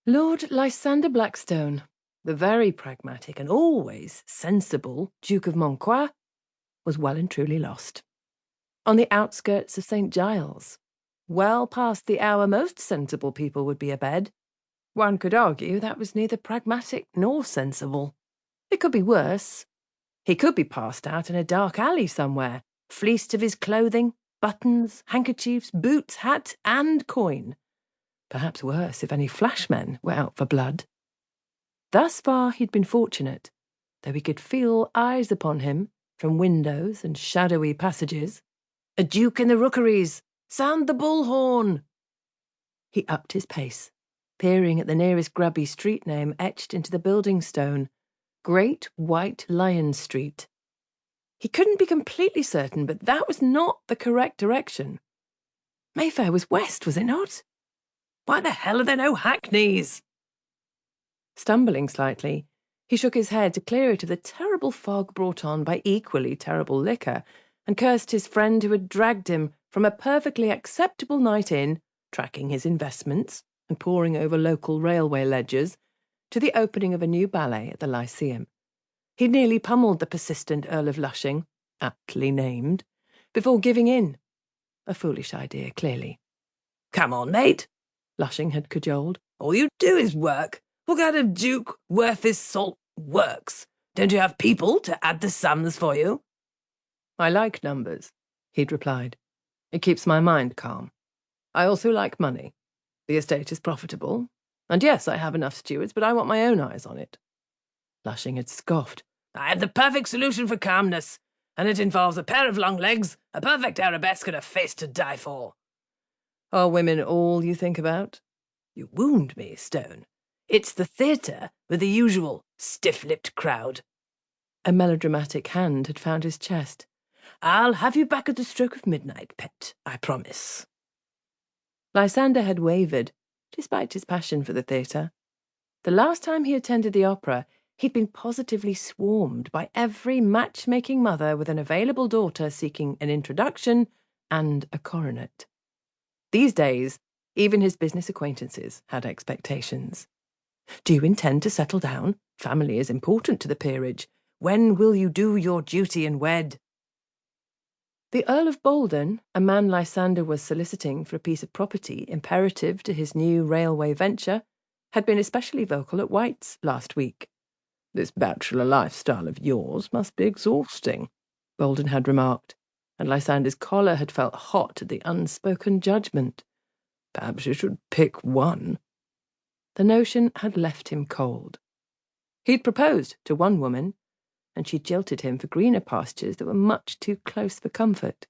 Lord Lysander Blackstone, the very pragmatic and always sensible Duke of Montcroix, was well and truly lost. On the outskirts of St. Giles, well past the hour most sensible people would be abed. One could argue that was neither pragmatic nor sensible. It could be worse. He could be passed out in a dark alley somewhere, fleeced of his clothing, buttons, handkerchiefs, boots, hat, and coin. Perhaps worse if any flashmen were out for blood. Thus far he'd been fortunate, though he could feel eyes upon him from windows and shadowy passages. A duke in the rookeries! Sound the bullhorn! He upped his pace, peering at the nearest grubby street name etched into the building stone, Great White Lion Street. He couldn't be completely certain, but that was not the correct direction. Mayfair was west, was it not? Why the hell are there no hackneys? Stumbling slightly, he shook his head to clear it of the terrible fog brought on by equally terrible liquor, and cursed his friend who had dragged him from a perfectly acceptable night in, tracking his investments and poring over local railway ledgers, to the opening of a new ballet at the Lyceum. He'd nearly pummeled the persistent Earl of Lushing, aptly named, before giving in. A foolish idea, clearly. "Come on, mate," Lushing had cajoled. "All you do is work. What kind of duke worth his salt works? Don't you have people to add the sums for you?" "I like numbers," he'd replied. "It keeps my mind calm. I also like money. The estate is profitable. And yes, I have enough stewards, but I want my own eyes on it." Lushing had scoffed. "I have the perfect solution for calmness, and it involves a pair of long legs, a perfect arabesque, and a face to die for." "Are women all you think about?" "You wound me, Stone. It's the theatre with the usual stiff-lipped crowd." A melodramatic hand had found his chest. "I'll have you back at the stroke of midnight, pet, I promise." Lysander had wavered, despite his passion for the theatre. The last time he attended the opera, he'd been positively swarmed by every matchmaking mother with an available daughter seeking an introduction and a coronet. These days, even his business acquaintances had expectations. "Do you intend to settle down? Family is important to the peerage. When will you do your duty and wed?" The Earl of Bolden, a man Lysander was soliciting for a piece of property imperative to his new railway venture, had been especially vocal at White's last week. "This bachelor lifestyle of yours must be exhausting," Bolden had remarked, and Lysander's collar had felt hot at the unspoken judgment. "Perhaps you should pick one." The notion had left him cold. He'd proposed to one woman, and she jilted him for greener pastures that were much too close for comfort.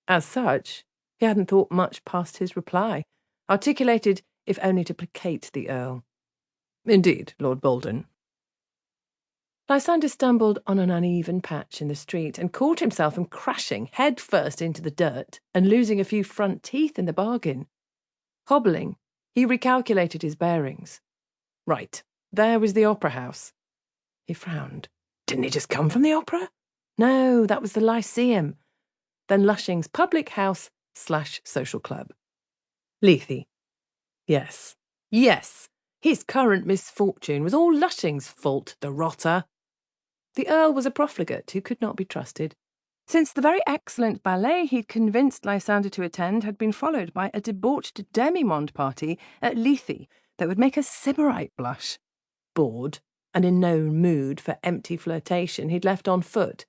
As such, he hadn't thought much past his reply, articulated if only to placate the Earl. "Indeed, Lord Bolden." Lysander stumbled on an uneven patch in the street and caught himself from crashing head first into the dirt and losing a few front teeth in the bargain. Hobbling, he recalculated his bearings. Right, there was the opera house. He frowned. Didn't he just come from the opera? No, that was the Lyceum. Then Lushing's public house/social club. Lethe. Yes. His current misfortune was all Lushing's fault, the rotter. The Earl was a profligate who could not be trusted. Since the very excellent ballet he'd convinced Lysander to attend had been followed by a debauched demi-monde party at Lethe that would make a Sybarite blush. Bored, and in no mood for empty flirtation, he'd left on foot,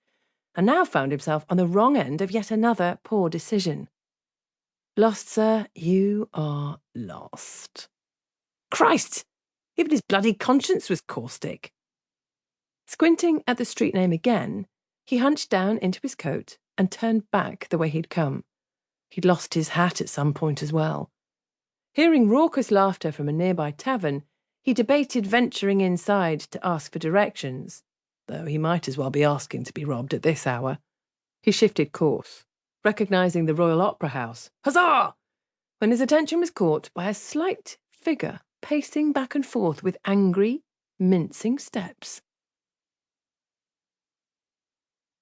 and now found himself on the wrong end of yet another poor decision. "Lost, sir, you are lost." Christ! Even his bloody conscience was caustic. Squinting at the street name again, he hunched down into his coat and turned back the way he'd come. He'd lost his hat at some point as well. Hearing raucous laughter from a nearby tavern, he debated venturing inside to ask for directions, though he might as well be asking to be robbed at this hour. He shifted course, recognising the Royal Opera House. Huzzah! When his attention was caught by a slight figure pacing back and forth with angry, mincing steps.